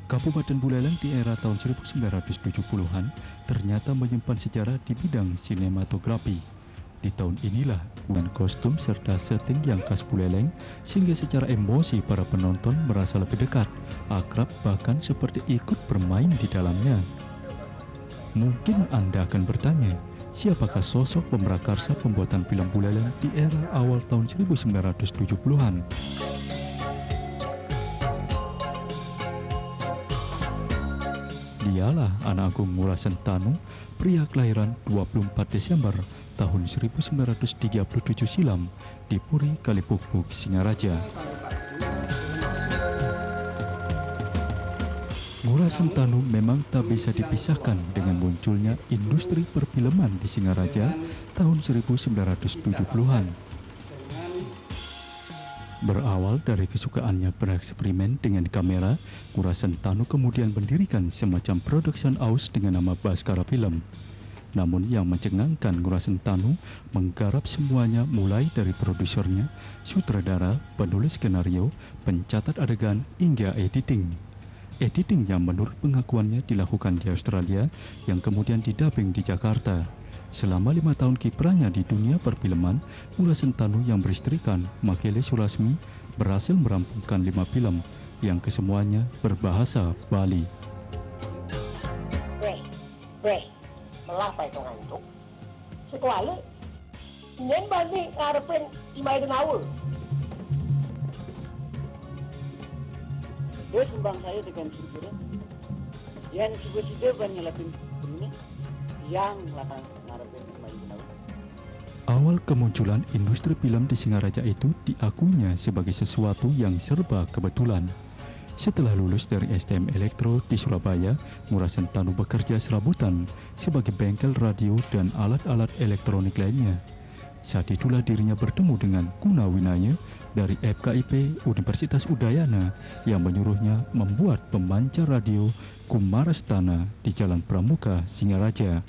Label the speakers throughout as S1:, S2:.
S1: Kabupaten Buleleng di era tahun 1970-an ternyata menyimpan sejarah di bidang sinematografi. Di tahun inilah, dengan kostum serta setting yang khas Buleleng, sehingga secara emosi para penonton merasa lebih dekat, akrab, bahkan seperti ikut bermain di dalamnya. Mungkin Anda akan bertanya, siapakah sosok pemrakarsa pembuatan film Buleleng di era awal tahun 1970-an? Dialah anak Agung Ngurah Sentanu, pria kelahiran 24 Desember tahun 1937 silam di Puri Kalipukpuk, Singaraja. Ngurah Sentanu memang tak bisa dipisahkan dengan munculnya industri perfilman di Singaraja tahun 1970-an. Berawal dari kesukaannya bereksperimen dengan kamera, Ngurah Sentanu kemudian mendirikan semacam production house dengan nama Baskara Film. Namun yang mencengangkan, Ngurah Sentanu menggarap semuanya mulai dari produsernya, sutradara, penulis skenario, pencatat adegan, hingga editing. Editing yang menurut pengakuannya dilakukan di Australia yang kemudian didubbing di Jakarta. Selama 5 tahun kiprahnya di dunia perfilman, Ngurah Sentanu yang beristrikan Makele Sulasmi berhasil merampungkan 5 film yang kesemuanya berbahasa Bali.
S2: Melapa itu ngantuk. Sekali, nyen bani ngarepin imai denawul. Dia sumbang saya dengan syukuran. Yang suka-suka banyak lapin ini, yang lapang ngarepin imai denawul.
S1: Awal kemunculan industri film di Singaraja itu diakuinya sebagai sesuatu yang serba kebetulan. Setelah lulus dari STM Elektro di Surabaya, Ngurah Sentanu bekerja serabutan sebagai bengkel radio dan alat-alat elektronik lainnya. Saat itulah dirinya bertemu dengan Kuna Winaya dari FKIP Universitas Udayana yang menyuruhnya membuat pemancar radio Kumarastana di Jalan Pramuka, Singaraja.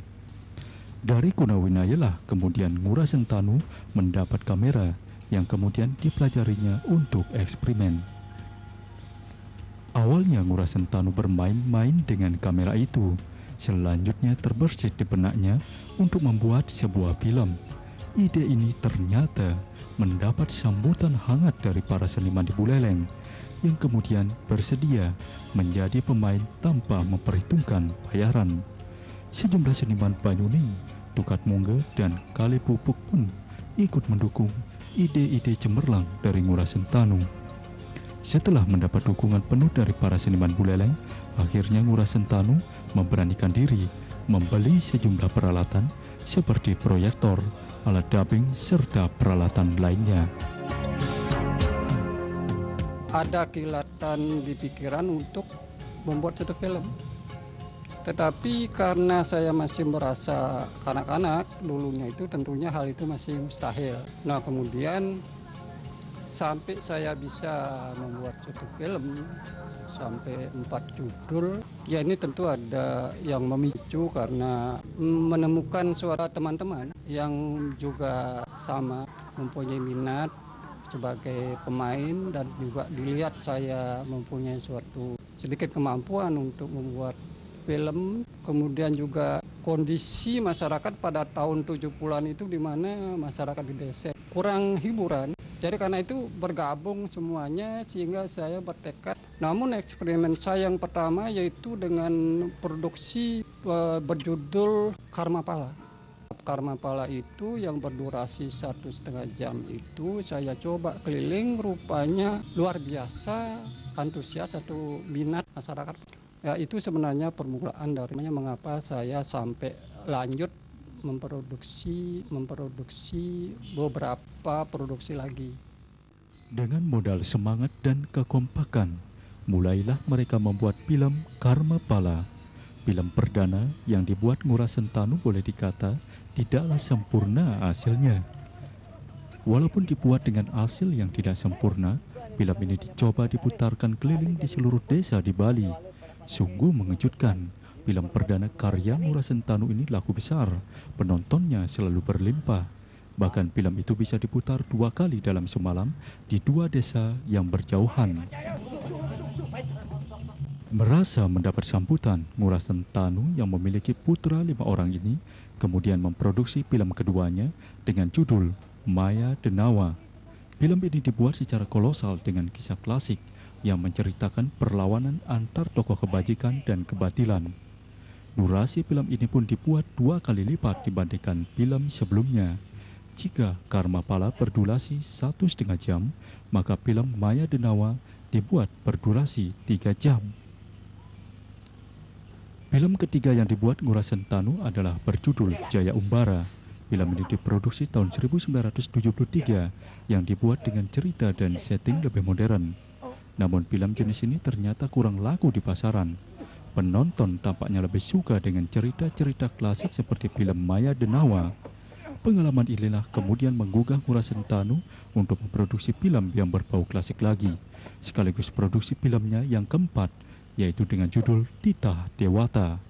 S1: Dari Kuna Winaya lah kemudian Ngurah Sentanu mendapat kamera yang kemudian dipelajarinya untuk eksperimen. Awalnya Ngurah Sentanu bermain-main dengan kamera itu. Selanjutnya terbersit di benaknya untuk membuat sebuah film. Ide ini ternyata mendapat sambutan hangat dari para seniman di Buleleng yang kemudian bersedia menjadi pemain tanpa memperhitungkan bayaran. Sejumlah seniman Banyuning, Tukat Mungge, dan Kalipupuk pun ikut mendukung ide-ide cemerlang dari Ngurah Sentanu. Setelah mendapat dukungan penuh dari para seniman Buleleng, akhirnya Ngurah Sentanu memberanikan diri membeli sejumlah peralatan seperti proyektor, alat dubbing, serta peralatan lainnya.
S3: Ada kilatan di pikiran untuk membuat satu film. Tetapi karena saya masih merasa kanak-kanak dulunya, itu tentunya hal itu masih mustahil. Nah, kemudian sampai saya bisa membuat satu film sampai 4 judul, ya ini tentu ada yang memicu karena menemukan suara teman-teman yang juga sama mempunyai minat sebagai pemain, dan juga dilihat saya mempunyai suatu sedikit kemampuan untuk membuat film. Kemudian juga kondisi masyarakat pada tahun 70-an itu di mana masyarakat di desa kurang hiburan. Jadi karena itu bergabung semuanya sehingga saya bertekad. Namun eksperimen saya yang pertama yaitu dengan produksi berjudul Karma Pala. Karma Pala itu yang berdurasi 1,5 jam itu saya coba keliling, rupanya luar biasa antusias atau minat masyarakat. Ya, itu sebenarnya permulaan dari mengapa saya sampai lanjut memproduksi beberapa produksi lagi.
S1: Dengan modal semangat dan kekompakan, mulailah mereka membuat film Karma Pala. Film perdana yang dibuat Ngurah Sentanu boleh dikata tidaklah sempurna hasilnya. Walaupun dibuat dengan hasil yang tidak sempurna, film ini dicoba diputarkan keliling di seluruh desa di Bali. Sungguh mengejutkan. Film perdana karya Ngurah Sentanu ini laku besar, penontonnya selalu berlimpah. Bahkan film itu bisa diputar 2 kali dalam semalam di 2 desa yang berjauhan. Merasa mendapat sambutan, Ngurasen Tanu yang memiliki putra 5 orang ini kemudian memproduksi film keduanya dengan judul Maya Denawa. Film ini dibuat secara kolosal dengan kisah klasik yang menceritakan perlawanan antar tokoh kebajikan dan kebatilan. Durasi film ini pun dibuat 2 kali lipat dibandingkan film sebelumnya. Jika Karmapala berdurasi 1,5 jam, maka film Maya Denawa dibuat berdurasi 3 jam. Film ketiga yang dibuat Ngurasen Tanu adalah berjudul Jaya Umbara. Film ini diproduksi tahun 1973 yang dibuat dengan cerita dan setting lebih modern. Namun film jenis ini ternyata kurang laku di pasaran. Penonton tampaknya lebih suka dengan cerita-cerita klasik seperti film Maya Denawa. Pengalaman inilah kemudian menggugah Ngurasen Tanu untuk memproduksi film yang berbau klasik lagi, sekaligus produksi filmnya yang keempat, yaitu dengan judul Titah Dewata.